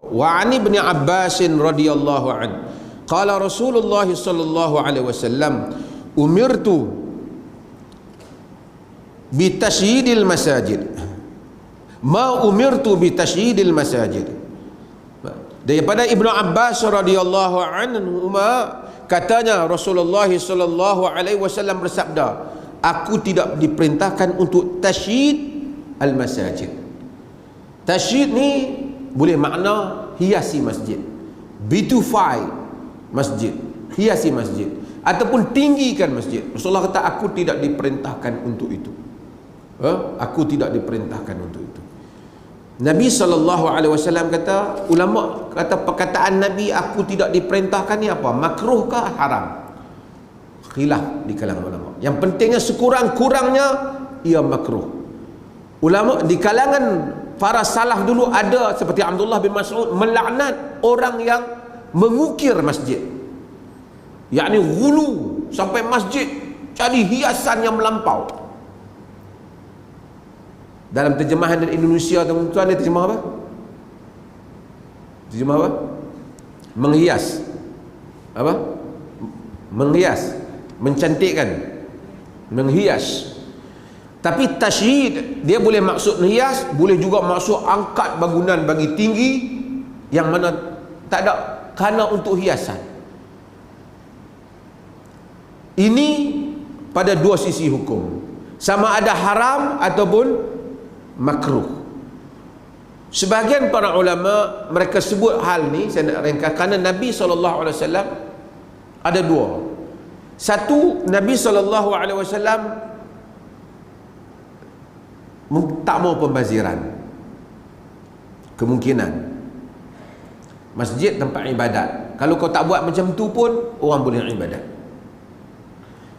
Wa an Ibn Abbas radhiyallahu an qala Rasulullah sallallahu alaihi wasallam umirtu bi tashyidil masajid ma umirtu bi tashyidil masajid. Daripada Ibnu Abbas radhiyallahu anhu katanya Rasulullah sallallahu alaihi wasallam bersabda, aku tidak diperintahkan untuk tashyid al masajid. Tashyid ni boleh makna hiasi masjid, beautify masjid, hiasi masjid, ataupun tinggikan masjid. Rasulullah kata aku tidak diperintahkan untuk itu. Aku tidak diperintahkan untuk itu. Nabi SAW kata, ulama kata perkataan Nabi aku tidak diperintahkan ni apa? Makruh ke haram? Khilaf di kalangan ulama. Yang pentingnya sekurang-kurangnya ia makruh. Ulama di kalangan para salaf dulu ada seperti Abdullah bin Mas'ud melaknat orang yang mengukir masjid, yakni ghulu sampai masjid jadi hiasan yang melampau. Dalam terjemahan dari Indonesia tuan-tuan, dia terjemah apa? Terjemah apa? Menghias. Apa? Menghias, mencantikkan, menghias. Tapi tashyid dia boleh maksud menghias, boleh juga maksud angkat bangunan bagi tinggi, yang mana tak ada kerana untuk hiasan. Ini pada dua sisi hukum, sama ada haram ataupun makruh. Sebahagian para ulama mereka sebut hal ni, saya nak ringkas, kerana Nabi SAW ada dua. Satu, Nabi SAW tak mau pembaziran. Kemungkinan masjid tempat ibadat, kalau kau tak buat macam tu pun orang boleh ibadat.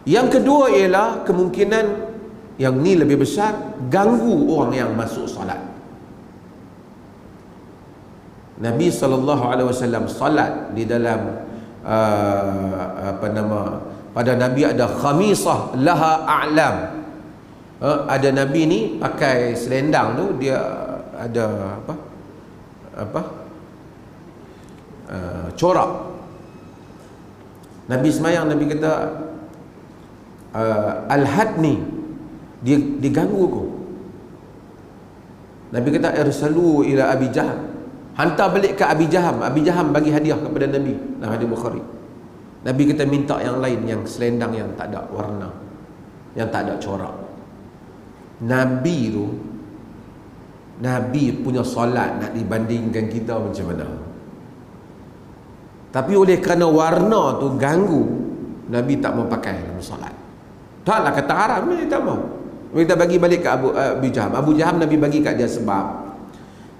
Yang kedua ialah kemungkinan yang ni lebih besar, ganggu orang yang masuk solat. Nabi SAW solat di dalam pada Nabi ada khamisah laha a'lam. Ada Nabi ni pakai selendang tu, dia ada corak. Nabi semayang, Nabi kata al-had ni dia diganggu aku. Nabi kata irsalu ila Abi Jaham, hantar balik ke Abi Jaham. Abi Jaham bagi hadiah kepada Nabi dalam hadis Bukhari. Nabi kata minta yang lain, yang selendang yang tak ada warna, yang tak ada corak. Nabi tu, Nabi punya solat nak dibandingkan kita macam mana? Tapi oleh kerana warna tu ganggu, Nabi tak mau pakai dalam solat. Taklah kata haram, Nabi tak mau. Kita bagi balik ke Abu Jaham. Abu Jaham Nabi bagi kat dia sebab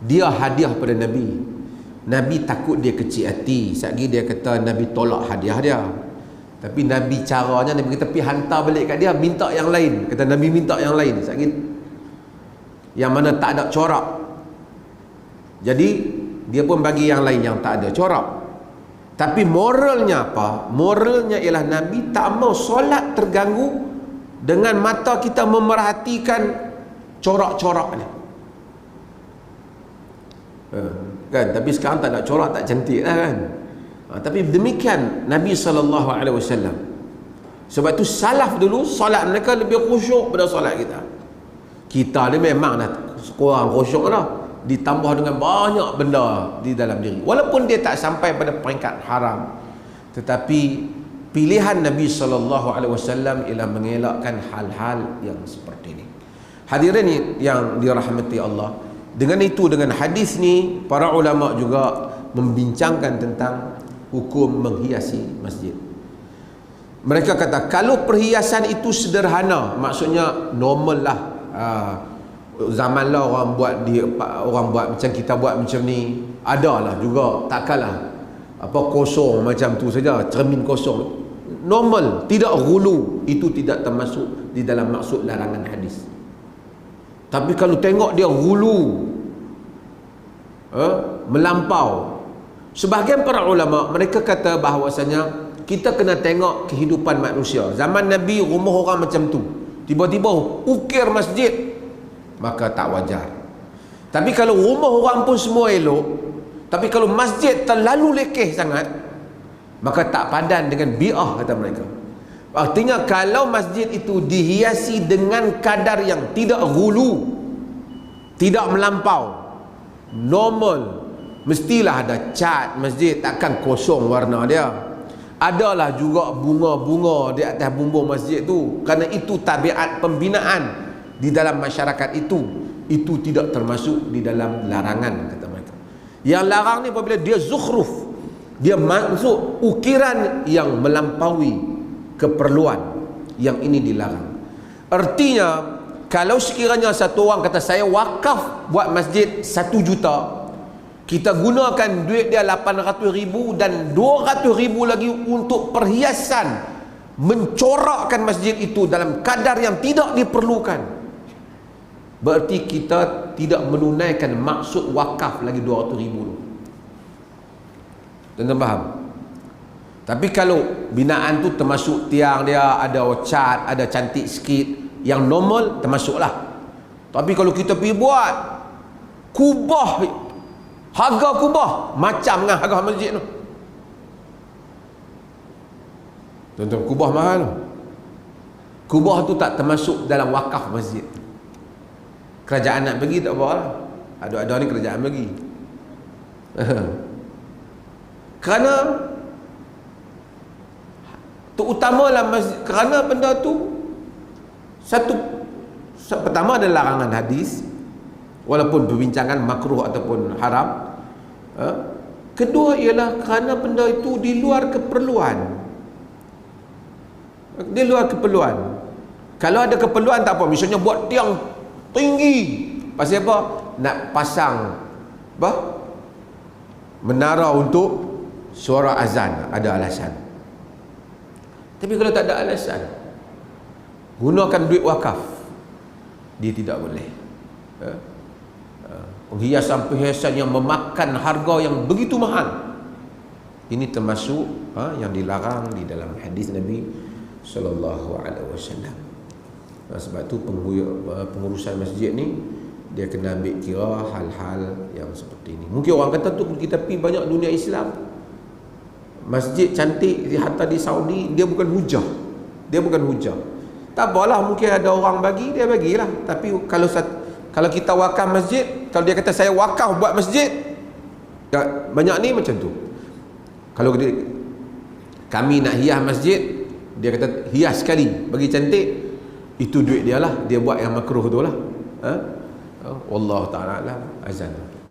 dia hadiah pada Nabi. Nabi takut dia kecil hati. Sekali dia kata Nabi tolak hadiah dia. Tapi Nabi caranya, Nabi kata pergi hantar balik kat dia, minta yang lain. Kata Nabi minta yang lain. Sekali yang mana tak ada corak. Jadi dia pun bagi yang lain yang tak ada corak. Tapi moralnya apa? Moralnya ialah Nabi tak mau solat terganggu dengan mata kita memerhatikan corak-coraknya. Kan? Tapi sekarang tak ada corak, tak cantik lah kan. Tapi demikian Nabi SAW. Sebab tu salaf dulu solat mereka lebih khusyuk pada solat kita. Kita ni memang dah kurang khusyuk lah, ditambah dengan banyak benda di dalam diri. Walaupun dia tak sampai pada peringkat haram, tetapi pilihan Nabi SAW ialah mengelakkan hal-hal yang seperti ini. Hadirin yang dirahmati Allah, dengan itu, dengan hadis ni, para ulama juga membincangkan tentang hukum menghiasi masjid. Mereka kata kalau perhiasan itu sederhana, maksudnya normal lah. Zaman lah orang buat macam kita buat macam ni, adalah juga, takkanlah kosong macam tu saja, cermin kosong, normal, tidak ghulu, itu tidak termasuk di dalam maksud larangan hadis. Tapi kalau tengok dia ghulu, melampau, sebahagian para ulama mereka kata bahawasanya kita kena tengok kehidupan manusia. Zaman Nabi rumah orang macam tu, tiba-tiba ukir masjid, maka tak wajar. Tapi kalau rumah orang pun semua elok, Tapi kalau masjid terlalu lekeh sangat, maka tak padan dengan bi'ah, kata mereka. Artinya kalau masjid itu dihiasi dengan kadar yang tidak gulu, tidak melampau, normal, mestilah ada cat masjid, takkan kosong warna dia. Adalah juga bunga-bunga di atas bumbung masjid tu, kerana itu tabiat pembinaan di dalam masyarakat itu tidak termasuk di dalam larangan, kata mereka. Yang larang ni apabila dia zukhruf, dia masuk ukiran yang melampaui keperluan, yang ini dilarang. Artinya kalau sekiranya satu orang kata saya wakaf buat masjid 1 juta, kita gunakan duit dia 800,000 dan 200,000 lagi untuk perhiasan, mencorakkan masjid itu dalam kadar yang tidak diperlukan, berarti kita tidak menunaikan maksud wakaf lagi 200,000 tu. Tuan-tuan faham? Tapi kalau binaan tu termasuk tiang dia ada cat, ada cantik sikit, yang normal termasuklah. Tapi kalau kita pergi buat kubah, harga kubah macam dengan harga masjid tu, tuan-tuan, kubah mahal. Kubah tu tak termasuk dalam wakaf masjid. Kerajaan nak bagi tak apa lah, ada ni kerajaan bagi. Kerana terutamalah kerana benda tu pertama ada larangan hadis, walaupun perbincangan makruh ataupun haram. Kedua ialah kerana benda itu di luar keperluan. Di luar keperluan. Kalau ada keperluan tak apa, misalnya buat tiang tinggi, pasal apa? Nak pasang menara untuk suara azan, ada alasan. Tapi kalau tak ada alasan, gunakan duit wakaf, dia tidak boleh. Penghiasan-penghiasan yang memakan harga yang begitu mahal, ini termasuk yang dilarang di dalam hadis Nabi sallallahu alaihi wasallam. Sebab tu pengurusan masjid ni dia kena ambil kira hal-hal yang seperti ini. Mungkin orang kata tu kita pergi banyak dunia Islam, masjid cantik hatta di Saudi, dia bukan hujah. Dia bukan hujah. Tak apalah, mungkin ada orang bagi, dia bagilah. Tapi kalau kita wakaf masjid, kalau dia kata saya wakaf buat masjid, banyak ni macam tu. Kalau kami nak hias masjid, dia kata hias sekali, bagi cantik, itu duit dia lah, dia buat yang makruh tu lah. Wallahu ta'ala azan.